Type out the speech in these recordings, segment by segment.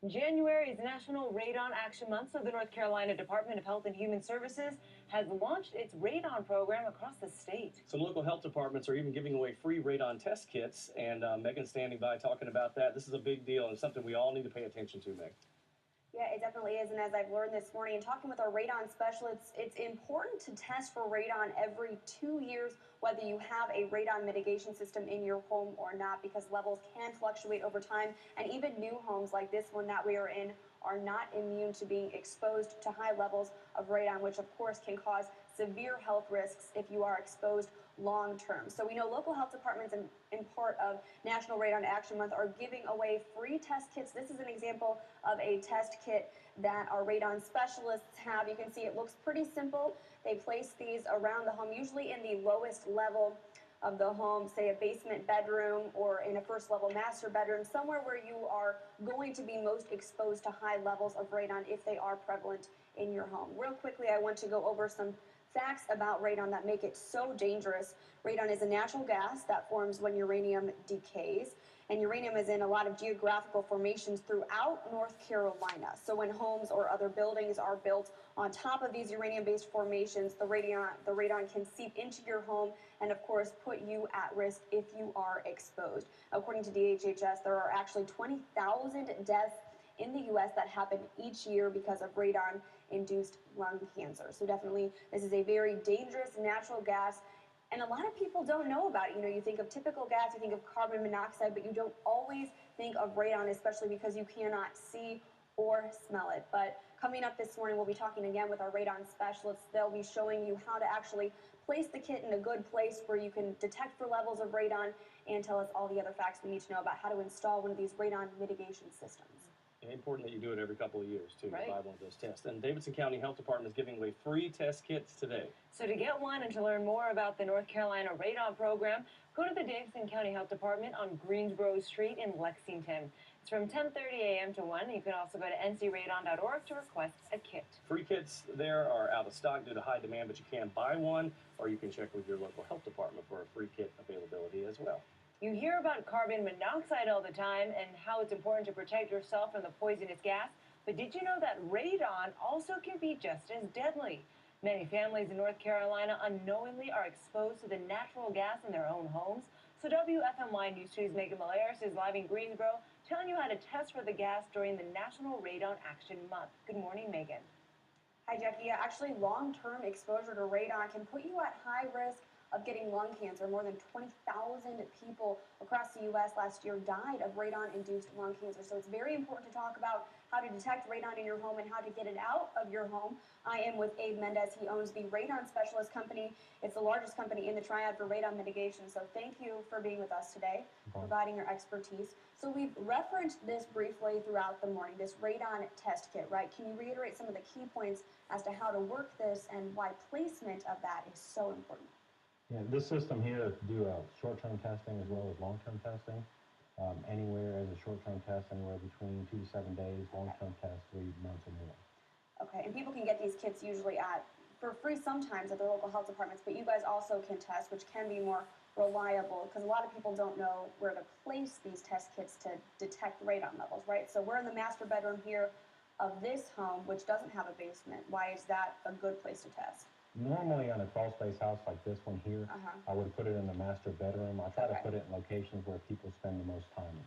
January is National Radon Action Month, so the North Carolina Department of Health and Human Services has launched its radon program across the state. Some local health departments are even giving away free radon test kits, and Megan's standing by talking about that. This is a big deal and something we all need to pay attention to, Meg. Yeah, it definitely is. And as I've learned this morning and talking with our radon specialists, it's important to test for radon every 2 years, whether you have a radon mitigation system in your home or not, because levels can fluctuate over time. And even new homes like this one that we are in are not immune to being exposed to high levels of radon, which of course can cause severe health risks if you are exposed long term. So we know local health departments in part of National Radon Action Month are giving away free test kits. This is an example of a test kit that our radon specialists have. You can see it looks pretty simple. They place these around the home, usually in the lowest level of the home, say a basement bedroom or in a first level master bedroom, somewhere where you are going to be most exposed to high levels of radon if they are prevalent in your home. Real quickly, I want to go over some facts about radon that make it so dangerous. Radon is a natural gas that forms when uranium decays, and uranium is in a lot of geographical formations throughout North Carolina. So when homes or other buildings are built on top of these uranium-based formations, the radon can seep into your home and, of course, put you at risk if you are exposed. According to DHHS, there are actually 20,000 deaths in the U.S. that happen each year because of radon-induced lung cancer. So definitely, this is a very dangerous natural gas, and a lot of people don't know about it. You know, you think of typical gas, you think of carbon monoxide, but you don't always think of radon, especially because you cannot see or smell it. But coming up this morning, we'll be talking again with our radon specialists. They'll be showing you how to actually place the kit in a good place where you can detect for levels of radon and tell us all the other facts we need to know about how to install one of these radon mitigation systems. And important that you do it every couple of years, too, Right. to buy one of those tests. And Davidson County Health Department is giving away free test kits today. So to get one and to learn more about the North Carolina Radon Program, go to the Davidson County Health Department on Greensboro Street in Lexington. It's from 10:30 a.m. to 1. You can also go to ncradon.org to request a kit. Free kits there are out of stock due to high demand, but you can buy one, or you can check with your local health department for a free kit availability as well. You hear about carbon monoxide all the time and how it's important to protect yourself from the poisonous gas, but did you know that radon also can be just as deadly? Many families in North Carolina unknowingly are exposed to the natural gas in their own homes. So WFMY News 2's Megan Malaris is live in Greensboro telling you how to test for the gas during the National Radon Action Month. Good morning, Megan. Hi, Jackie. Yeah, actually, long-term exposure to radon can put you at high risk of getting lung cancer. More than 20,000 people across the U.S. last year died of radon-induced lung cancer. So it's very important to talk about how to detect radon in your home and how to get it out of your home. I am with Abe Mendez. He owns the Radon Specialist Company. It's the largest company in the triad for radon mitigation. So thank you for being with us today, providing your expertise. So we've referenced this briefly throughout the morning, this radon test kit, right? Can you reiterate some of the key points as to how to work this and why placement of that is so important? Yeah, this system here do short-term testing as well as long-term testing. Anywhere as a short-term test, anywhere between 2 to 7 days. Long-term test, 3 months or more. Okay, and people can get these kits usually for free sometimes at their local health departments, but you guys also can test, which can be more reliable because a lot of people don't know where to place these test kits to detect radon levels, right? So we're in the master bedroom here of this home, which doesn't have a basement. Why is that a good place to test? Normally on a crawl space house like this one here, I would put it in the master bedroom. I try to put it in locations where people spend the most time in.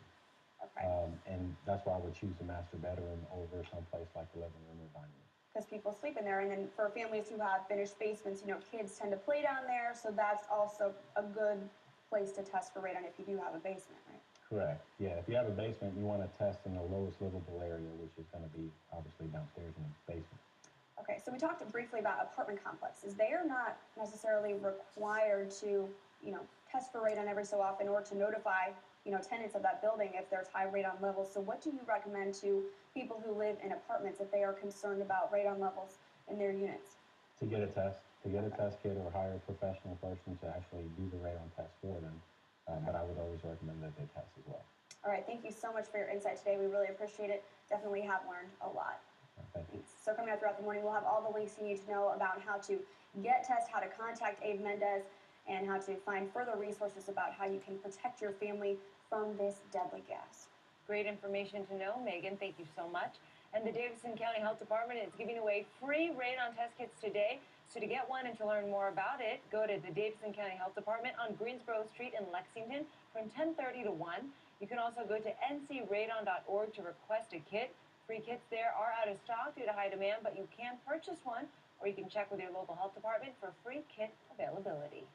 Okay. And that's why I would choose the master bedroom over someplace like the living room or dining room. Because people sleep in there, and then for families who have finished basements, you know, kids tend to play down there, so that's also a good place to test for radon if you do have a basement, right? Correct. Yeah, if you have a basement, you want to test in the lowest livable area, which is going to be obviously downstairs in the basement. Okay, so we talked briefly about apartment complexes. They are not necessarily required to, you know, test for radon every so often or to notify, you know, tenants of that building if there's high radon levels. So what do you recommend to people who live in apartments if they are concerned about radon levels in their units? To get a test kit or hire a professional person to actually do the radon test for them. But I would always recommend that they test as well. All right, thank you so much for your insight today. We really appreciate it. Definitely have learned a lot. Thank you. So coming up throughout the morning, we'll have all the links you need to know about how to get tests, how to contact Abe Mendez, and how to find further resources about how you can protect your family from this deadly gas. great information to know, Megan. Thank you so much. And the Davidson County Health Department is giving away free radon test kits today. So to get one and to learn more about it, go to the Davidson County Health Department on Greensboro Street in Lexington from 10:30 to 1. You can also go to ncradon.org to request a kit. Free kits there are out of stock due to high demand, but you can purchase one, or you can check with your local health department for free kit availability.